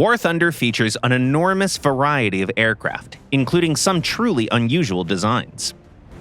War Thunder features an enormous variety of aircraft, including some truly unusual designs.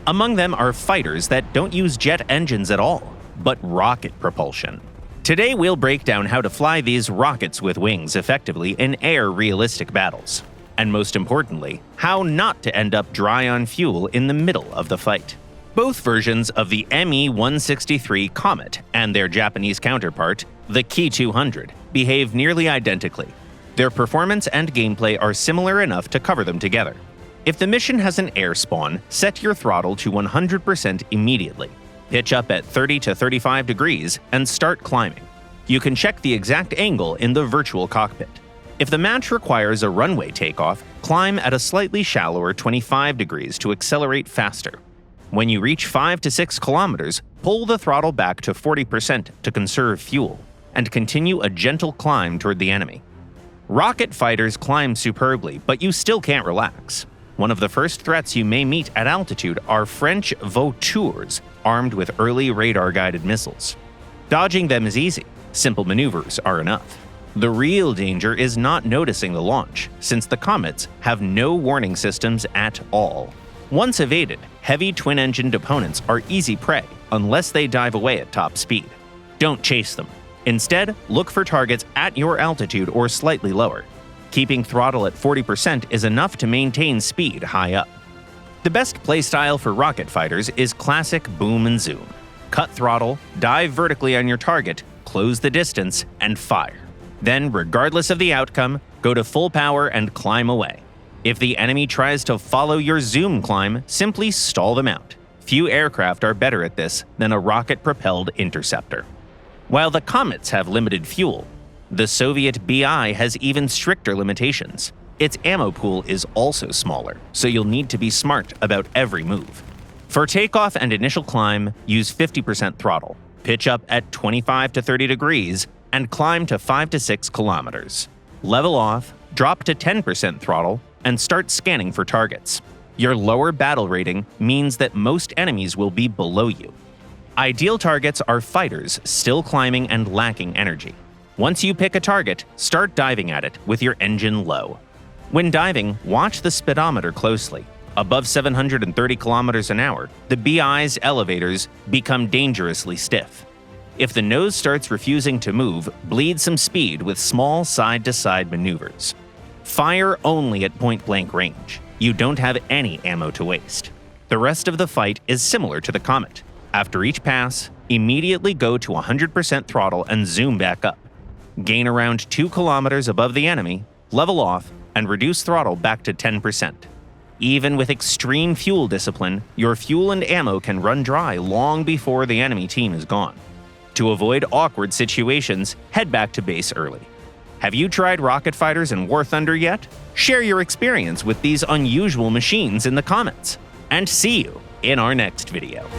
Among them are fighters that don't use jet engines at all, but rocket propulsion. Today we'll break down how to fly these rockets with wings effectively in air-realistic battles. And most importantly, how not to end up dry on fuel in the middle of the fight. Both versions of the Me-163 Comet and their Japanese counterpart, the Ki-200, behave nearly identically. Their performance and gameplay are similar enough to cover them together. If the mission has an air spawn, set your throttle to 100% immediately. Pitch up at 30 to 35 degrees and start climbing. You can check the exact angle in the virtual cockpit. If the match requires a runway takeoff, climb at a slightly shallower 25 degrees to accelerate faster. When you reach 5 to 6 kilometers, pull the throttle back to 40% to conserve fuel, and continue a gentle climb toward the enemy. Rocket fighters climb superbly, but you still can't relax. One of the first threats you may meet at altitude are French voiceovers armed with early radar-guided missiles. Dodging them is easy. Simple maneuvers are enough. The real danger is not noticing the launch, since the comets have no warning systems at all. Once evaded, heavy twin-engined opponents are easy prey unless they dive away at top speed. Don't chase them. Instead, look for targets at your altitude or slightly lower. Keeping throttle at 40% is enough to maintain speed high up. The best playstyle for rocket fighters is classic boom and zoom. Cut throttle, dive vertically on your target, close the distance, and fire. Then, regardless of the outcome, go to full power and climb away. If the enemy tries to follow your zoom climb, simply stall them out. Few aircraft are better at this than a rocket-propelled interceptor. While the Comets have limited fuel, the Soviet BI has even stricter limitations. Its ammo pool is also smaller, so you'll need to be smart about every move. For takeoff and initial climb, use 50% throttle, pitch up at 25 to 30 degrees, and climb to 5 to 6 kilometers. Level off, drop to 10% throttle, and start scanning for targets. Your lower battle rating means that most enemies will be below you. Ideal targets are fighters still climbing and lacking energy. Once you pick a target, start diving at it with your engine low. When diving, watch the speedometer closely. Above 730 kilometers an hour, the BI's elevators become dangerously stiff. If the nose starts refusing to move, bleed some speed with small side-to-side maneuvers. Fire only at point-blank range. You don't have any ammo to waste. The rest of the fight is similar to the Comet. After each pass, immediately go to 100% throttle and zoom back up. Gain around 2 kilometers above the enemy, level off, and reduce throttle back to 10%. Even with extreme fuel discipline, your fuel and ammo can run dry long before the enemy team is gone. To avoid awkward situations, head back to base early. Have you tried rocket fighters in War Thunder yet? Share your experience with these unusual machines in the comments. And see you in our next video.